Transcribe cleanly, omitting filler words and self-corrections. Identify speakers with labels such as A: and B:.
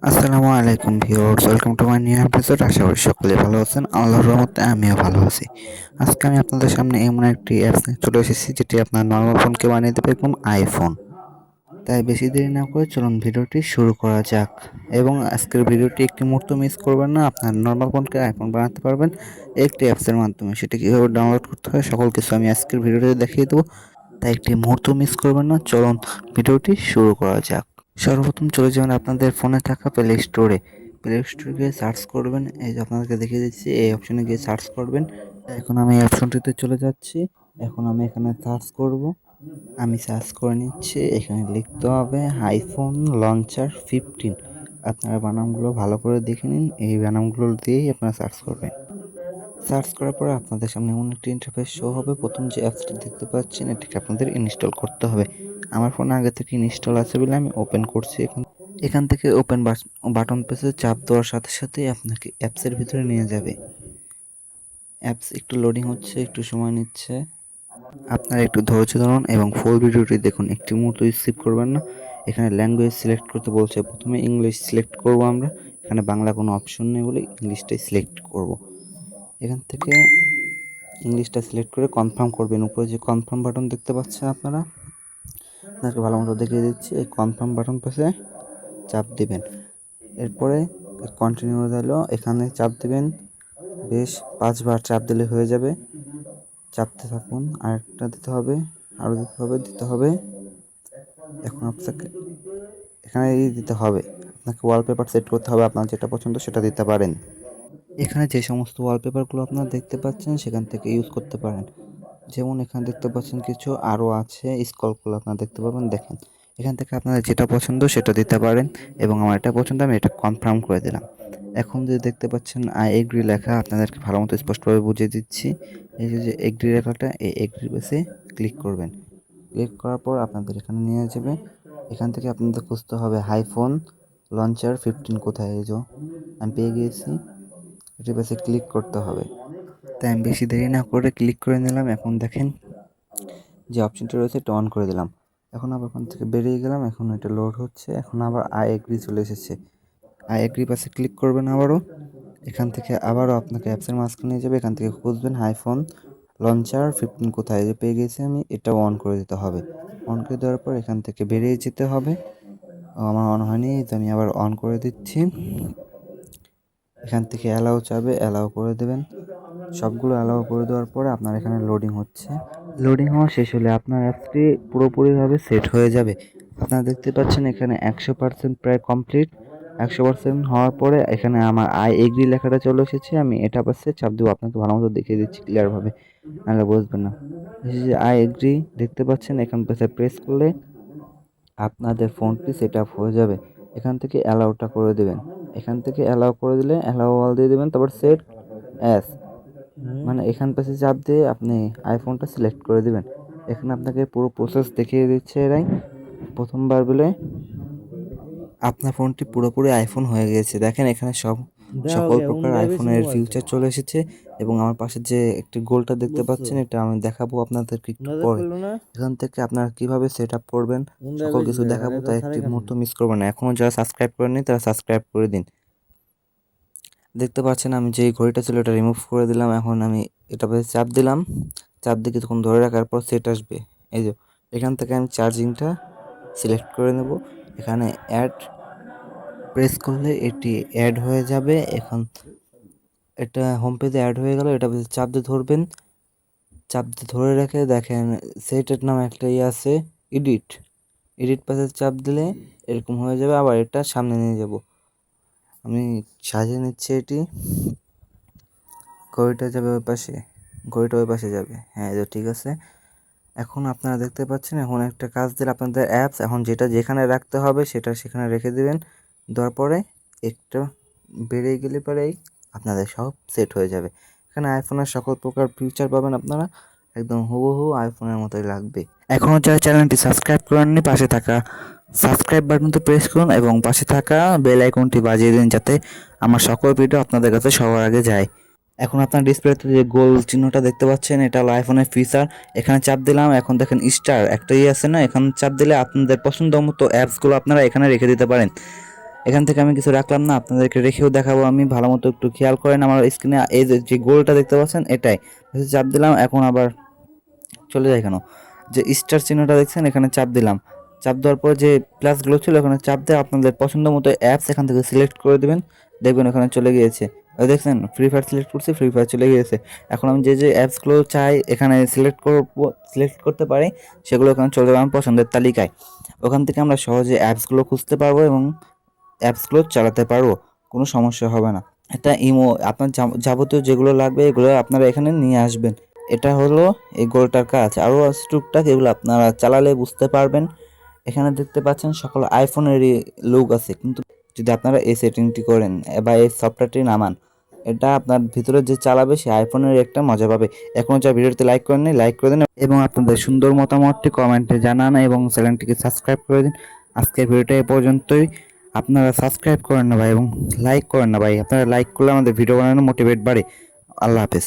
A: আসসালামু আলাইকুম viewers, welcome to my new episode. আশা করি সকলে ভালো আছেন। আল্লাহর রহমতে আমিও ভালো আছি। আজকে আমি আপনাদের সামনে এমন একটি অ্যাপস নিয়ে চলে এসেছি যেটি আপনার নর্মাল ফোনকে বানিয়ে দেবে এরকম আইফোন। তাই বেশি দেরি না করে চলুন ভিডিওটি শুরু করা যাক। এবং আজকের ভিডিওটি একটি মুহূর্ত মিস করবেন না। আপনার নর্মাল ফোনকে আইফোন বানাতে পারবেন একটি অ্যাপসের মাধ্যমে। সেটি কীভাবে ডাউনলোড করতে হয় সকল কিছু আমি আজকের ভিডিওতে দেখিয়ে দেবো। তাই একটি মুহূর্ত মিস করবেন না। চলুন ভিডিওটি শুরু করা যাক। সর্বপ্রথম চলে যাবেন আপনাদের ফোনে থাকা প্লে স্টোরে। প্লে স্টোরে গিয়ে সার্চ করবেন, এই যে আপনাদেরকে দেখিয়ে দিচ্ছি, এই অপশনে গিয়ে সার্চ করবেন। এখন আমি এই অপশনটিতে চলে যাচ্ছি। এখন আমি এখানে সার্চ করব। আমি সার্চ করে নিচ্ছি। এখানে লিখতে হবে আইফোন লঞ্চার 15। আপনারা বানানগুলো ভালো করে দেখে নিন, এই বানানগুলো দিয়েই আপনারা সার্চ করবেন। সার্চ করার পরে আপনাদের সামনে এমন একটি ইন্টারফেস শো হবে। প্রথম যে অ্যাপসটি দেখতে পাচ্ছেন এটাকে আপনাদের ইনস্টল করতে হবে। আমার ফোনে আগে থেকে ইনস্টল আছে বলে আমি ওপেন করছি। এখান থেকে ওপেন বাটন প্রেসে চাপ দেওয়ার সাথে সাথেই আপনাকে অ্যাপসের ভিতরে নিয়ে যাবে। অ্যাপস একটু লোডিং হচ্ছে, একটু সময় নিচ্ছে। আপনারা একটু ধৈর্য ধরুন এবং ফুল ভিডিওটি দেখুন, একটি মুহূর্ত স্কিপ করবেন না। এখানে ল্যাঙ্গুয়েজ সিলেক্ট করতে বলছে, প্রথমে ইংলিশ সিলেক্ট করব আমরা। এখানে বাংলা কোনো অপশন নেই বলে ইংলিশটাই সিলেক্ট করব। এখান থেকে ইংলিশটা সিলেক্ট করে কনফার্ম করবেন। উপরে যে কনফার্ম বাটন দেখতে পাচ্ছেন আপনারা, আপনাকে ভালো মতো দেখিয়ে দিচ্ছি। এই কনফার্ম বাটন প্রেসে চাপ দিবেন। এরপরে কন্টিনিউ দিল, এখানে চাপ দিবেন। বেশ 5বার চাপ দিলে হয়ে যাবে। চাপতে থাকুন, আরেকটা দিতে হবে, আরও দিতে হবে। এখন আপনাকে এখানে দিতে হবে, আপনাকে ওয়ালপেপার সেট করতে হবে। আপনার যেটা পছন্দ সেটা দিতে পারেন। এখানে যে সমস্ত ওয়ালপেপারগুলো আপনারা দেখতে পাচ্ছেন সেখান থেকে ইউজ করতে পারেন। যেমন এখানে দেখতে পাচ্ছেন কিছু আরও আছে, স্ক্রলগুলো আপনারা দেখতে পাবেন। দেখেন, এখান থেকে আপনাদের যেটা পছন্দ সেটা দিতে পারেন। এবং আমার এটা পছন্দ, আমি এটা কনফার্ম করে দিলাম। এখন যে দেখতে পাচ্ছেন আই এগ্রি লেখা, আপনাদেরকে ভালো মতো স্পষ্টভাবে বুঝিয়ে দিচ্ছি। এই যে এগ্রি লেখাটা, এই এগ্রি বেসে ক্লিক করবেন। ক্লিক করার পর আপনাদের এখানে নিয়ে যাবে। এখান থেকে আপনাদের খুঁজতে হবে আইফোন লঞ্চার 15 কোথায়। এই যে আমি পেয়ে গিয়েছি, এটি বেসে ক্লিক করতে হবে। তাই আমি বেশি দেরি না করে ক্লিক করে নিলাম। এখন দেখেন যে অপশনটা রয়েছে এটা অন করে দিলাম। এখন আবার ওখান থেকে বেরিয়ে গেলাম। এখন এটা লোড হচ্ছে। এখন আবার আই এগ্রি চলে এসেছে। আই এগ্রি পাশে ক্লিক করবেন আবারও। এখান থেকে আবারও আপনাকে অ্যাপসের মাঝখানে নিয়ে যাবে। এখান থেকে খুঁজবেন আইফোন লঞ্চার 15 কোথায়, যে পেয়ে গেছি আমি, এটাও অন করে দিতে হবে। অন করে দেওয়ার পর এখান থেকে বেরিয়ে যেতে হবে। আমার অন হয়নি, তো আমি আবার অন করে দিচ্ছি। এখান থেকে অ্যালাউ চাবে, অ্যালাউ করে দেবেন। সবগুলো অ্যালাউ করে দেওয়ার পরে আপনার এখানে লোডিং হচ্ছে। লোডিং হওয়া শেষ হলে আপনার অ্যাপসটি পুরোপুরিভাবে সেট হয়ে যাবে। আপনারা দেখতে পাচ্ছেন এখানে 100% প্রায় কমপ্লিট। 100% হওয়ার পরে এখানে আমার আই এগ্রি লেখাটা চলে এসেছে। আমি এটা পাশে চাপ দেবো, আপনাকে ভালো মতো দেখিয়ে দিচ্ছি ক্লিয়ারভাবে, নাহলে বুঝবেন না। এই যে আই এগ্রি দেখতে পাচ্ছেন, এখান পাশে প্রেস করলে আপনাদের ফোনটি সেট আপ হয়ে যাবে। এখান থেকে অ্যালাউটা করে দেবেন। এখান থেকে অ্যালাউ করে দিলে অ্যালাউ অল দিয়ে দেবেন, তারপর সেট অ্যাস, মানে এখান পাশে চাপ দিয়ে আপনি আইফোনটা সিলেক্ট করে দিবেন। এখানে আপনাকে পুরো প্রসেস দেখিয়ে দিচ্ছে এরাই। প্রথমবার বলে আপনার ফোনটি পুরোপুরি আইফোন হয়ে গেছে। দেখেন এখানে সকল প্রকার আইফোনের ফিউচার চলে এসেছে। এবং আমার পাশে যে একটি গোলটা দেখতে পাচ্ছেন, এটা আমি দেখাবো আপনাদেরকে একটু পরে। এখান থেকে আপনারা কিভাবে সেট আপ করবেন সকল কিছু দেখাবো, তাই একটি মুহূর্ত মিস করবেন না। এখনও যারা সাবস্ক্রাইব করেননি তারা সাবস্ক্রাইব করে দিন। দেখতে পাচ্ছেন আমি যেই ঘড়িটা ছিল এটা রিমুভ করে দিলাম। এখন আমি এটা চাপ দিলাম। চাপ দিয়ে কিছুক্ষণ ধরে রাখার পর সেট আসবে। এই যে এখান থেকে আমি চার্জিংটা সিলেক্ট করে নেব। এখানে অ্যাড প্রেস করলে এটি অ্যাড হয়ে যাবে। এখন এটা হোম পেজে অ্যাড হয়ে গেল। এটা চাপ দিয়ে ধরবেন, চাপ দিয়ে ধরে রেখে দেখেন সেটের নামে একটা আছে, এডিট। এডিট পাশে চাপ দিলে এরকম হয়ে যাবে। আবার এটা সামনে নিয়ে যাব, আমি সাজিয়ে নিচ্ছি। এটি ঘড়িটা যাবে ওই পাশে, ঘড়িটা ওই পাশে যাবে। হ্যাঁ, এই ঠিক আছে। এখন আপনারা দেখতে পাচ্ছেন, এখন একটা কাজ দিলে আপনাদের অ্যাপস, এখন যেটা যেখানে রাখতে হবে সেটা সেখানে রেখে দিবেন। দেওয়ার পরে একটা বেরিয়ে গেলে পরেই আপনাদের সব সেট হয়ে যাবে। এখানে আইফোনের সকল প্রকার ফিচার পাবেন আপনারা, একদম হুবহু আইফোনের মতোই লাগবে। এখনও যারা চ্যানেলটি সাবস্ক্রাইব করেননি, পাশে থাকা সাবস্ক্রাইব বাটনটি প্রেস করুন এবং পাশে থাকা বেল আইকনটি বাজিয়ে দিন, যাতে আমার সকল ভিডিও আপনাদের কাছে সবার আগে যায়। এখন আপনার ডিসপ্লেতে যে গোল চিহ্নটা দেখতে পাচ্ছেন, এটা হলো আইফোনের ফিচার। এখানে চাপ দিলাম। এখন দেখেন স্টার একটা আছে না, এখানে চাপ দিলে আপনাদের পছন্দ মতো অ্যাপসগুলো আপনারা এখানে রেখে দিতে পারেন। এখান থেকে আমি কিছু রাখলাম না, আপনাদেরকে রেখেও দেখাবো আমি। ভালো মতো একটু খেয়াল করেন আমার স্ক্রিনে এই যে গোলটা দেখতে পাচ্ছেন এটাই চাপ দিলাম। এখন আবার চলে যায় কেন, যে স্টার চিহ্নটা দেখছেন এখানে চাপ দিলাম। চাপ দেওয়ার পর যে প্লাসগুলো ছিল ওখানে চাপ দিয়ে আপনাদের পছন্দ মতো অ্যাপস এখান থেকে সিলেক্ট করে দেবেন, দেখবেন ওখানে চলে গিয়েছে। ওই দেখছেন ফ্রি ফায়ার সিলেক্ট করছি, ফ্রি ফায়ার চলে গিয়েছে। এখন আমি যে অ্যাপসগুলো চাই এখানে সিলেক্ট করতে পারি, সেগুলো ওখানে চলে যাবে আমার পছন্দের তালিকায়। ওখান থেকে আমরা সহজে অ্যাপসগুলো খুঁজতে পারবো এবং অ্যাপসগুলো চালাতে পারবো, কোনো সমস্যা হবে না। এটা ইমো আপনার যাবতীয় যেগুলো লাগবে এগুলো আপনারা এখানে নিয়ে আসবেন। এটা হলো এই গোলটার কাজ। আরও আছে টুকটাক, এগুলো আপনারা চালালে বুঝতে পারবেন। এখানে দেখতে পাচ্ছেন সকল আইফোনেরই লুক আছে, কিন্তু যদি আপনারা এই সেটিংটি করেন বা এই সফটওয়্যারটি নামান, এটা আপনার ভিতরে যে চালাবে সে আইফোনের একটা মজা পাবে। এখনও যা ভিডিওতে লাইক করেন নি, লাইক করে দিন এবং আপনাদের সুন্দর মতামতটি কমেন্টে জানান এবং চ্যানেলটিকে সাবস্ক্রাইব করে দিন। আজকের ভিডিওটা এ পর্যন্তই। আপনারা সাবস্ক্রাইব করেন না ভাই এবং লাইক করেন না ভাই, আপনারা লাইক করলে আমাদের ভিডিও বানানোর মোটিভেট বাড়ে। আল্লাহ হাফেজ।